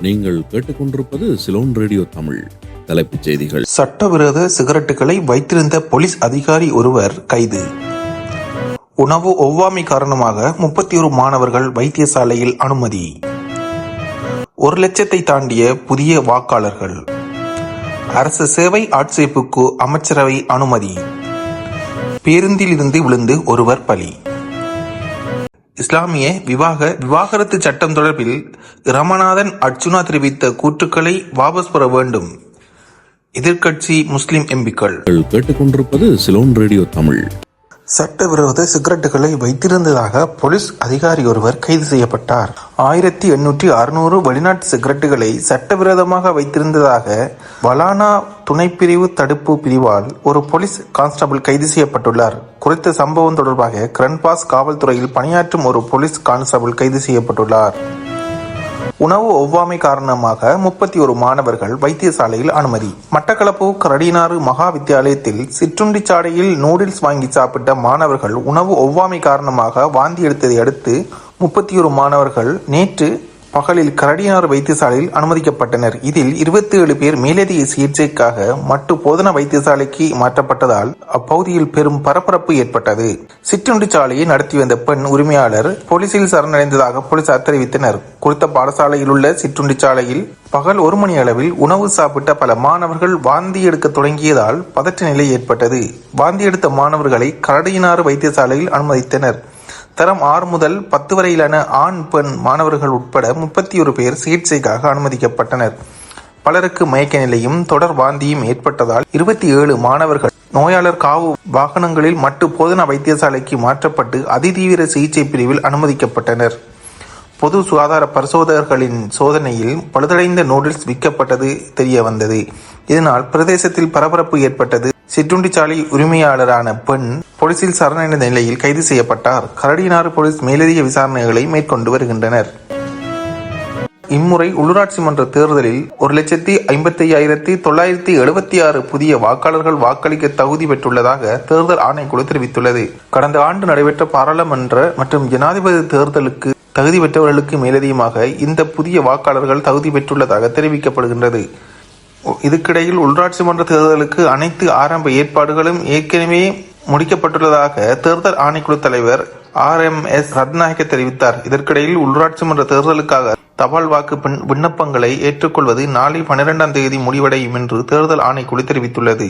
நீங்கள் கேட்டுக்கொண்டிருப்பது சிலோன் ரேடியோ தமிழ். தலைப்புச் செய்திகள். சட்டவிரோத சிகரெட்டுகளை வைத்திருந்த போலீஸ் அதிகாரி ஒருவர் கைது. உணவு ஒவ்வாமை காரணமாக 31 மாணவர்கள் வைத்தியசாலையில் அனுமதி. 1,00,000 தாண்டிய புதிய வாக்காளர்கள். அரசு சேவை ஆட்சேர்ப்புக்கு அமைச்சரவை அனுமதி. பேருந்தில் இருந்து விழுந்து ஒருவர் பலி. இஸ்லாமிய விவாகரத்து சட்டம் தொடர்பில் ரமநாதன் அர்ச்சுனா தெரிவித்த கூற்றுக்களை வாபஸ் பெற வேண்டும். எதிர்க்கட்சி முஸ்லிம் எம்பிக்கள். கேட்டுக்கொண்டிருப்பது சிலோன் ரேடியோ தமிழ். சட்டவிரோத சிகரெட்டுகளை வைத்திருந்ததாக போலீஸ் அதிகாரி ஒருவர் கைது செய்யப்பட்டார். 1860 வெளிநாட்டு சிகரெட்டுகளை சட்டவிரோதமாக வைத்திருந்ததாக வலானா துணைப்பிரிவு தடுப்பு பிரிவால் ஒரு போலீஸ் கான்ஸ்டபிள் கைது செய்யப்பட்டுள்ளார். குறித்த சம்பவம் தொடர்பாக கிரண்பாஸ் காவல்துறையில் பணியாற்றும் ஒரு போலீஸ் கான்ஸ்டபிள் கைது செய்யப்பட்டுள்ளார். உணவு ஒவ்வாமை காரணமாக 31 மாணவர்கள் வைத்தியசாலையில் அனுமதி. மட்டக்களப்பு கரடினாறு மகா வித்தியாலயத்தில் சிற்றுண்டி சாலையில் நூடில்ஸ் வாங்கி சாப்பிட்ட மாணவர்கள் உணவு ஒவ்வாமை காரணமாக வாந்தி எடுத்ததை அடுத்து 31 மாணவர்கள் நேற்று பகலில் கரடினாறு வைத்தியசாலையில் அனுமதிக்கப்பட்டனர். இதில் 27 பேர் மேலதிக சிகிச்சைக்காக மட்டு போதனா வைத்தியசாலைக்கு மாற்றப்பட்டதால் அப்பகுதியில் பெரும் பரபரப்பு ஏற்பட்டது. சிற்றுண்டி சாலையை நடத்தி வந்த பெண் உரிமையாளர் போலீசில் சரணடைந்ததாக போலீசார் தெரிவித்தனர். குறித்த பாடசாலையில் உள்ள சிற்றுண்டி சாலையில் பகல் 1 மணி அளவில் உணவு சாப்பிட்ட பல மாணவர்கள் வாந்தி எடுக்க தொடங்கியதால் பதற்ற நிலை ஏற்பட்டது. வாந்தி எடுத்த மாணவர்களை கரடினாறு வைத்தியசாலையில் அனுமதித்தனர். தரம் 6 முதல் 10 வரையிலான ஆண் பெண் மாணவர்கள் உட்பட 31 பேர் சிகிச்சைக்காக அனுமதிக்கப்பட்டனர். பலருக்கு மயக்க நிலையும் தொடர் வாந்தியும் ஏற்பட்டதால் 27 மாணவர்கள் நோயாளர் காவு வாகனங்களில் மட்டு போதனா வைத்தியசாலைக்கு மாற்றப்பட்டு அதிதீவிர சிகிச்சை பிரிவில் அனுமதிக்கப்பட்டனர். பொது சுகாதார பரிசோதகர்களின் சோதனையில் பழுதடைந்த நூடில்ஸ் விற்கப்பட்டது தெரிய வந்தது. இதனால் பிரதேசத்தில் பரபரப்பு ஏற்பட்டது. சிற்றுண்டி சாலை உரிமையாளரான பெண் போலீசில் சரணடைந்த நிலையில் கைது செய்யப்பட்டார். கரடினாறு போலீஸ் மேலதிக விசாரணைகளை மேற்கொண்டு வருகின்றனர். இம்முறை உள்ளூராட்சி மன்ற தேர்தலில் 1,55,976 புதிய வாக்காளர்கள் வாக்களிக்க தகுதி பெற்றுள்ளதாக தேர்தல் ஆணைக்குழு தெரிவித்துள்ளது. கடந்த ஆண்டு நடைபெற்ற பாராளுமன்ற மற்றும் ஜனாதிபதி தேர்தலுக்கு தகுதி பெற்றவர்களுக்கு மேலதிகமாக இந்த புதிய வாக்காளர்கள் தகுதி பெற்றுள்ளதாக தெரிவிக்கப்படுகின்றது. இதுக்கிடையில் உள்ளாட்சி மன்ற தேர்தலுக்கு அனைத்து ஆரம்ப ஏற்பாடுகளும் ஏற்கனவே முடிக்கப்பட்டுள்ளதாக தேர்தல் ஆணைக்குழு தலைவர் RMS ரத்நாயக்க தெரிவித்தார். இதற்கிடையில் உள்ளாட்சி மன்ற தேர்தலுக்காக தபால் வாக்கு விண்ணப்பங்களை ஏற்றுக்கொள்வது நாளை 12ஆம் தேதி முடிவடையும் என்று தேர்தல் ஆணைக்குழு தெரிவித்துள்ளது.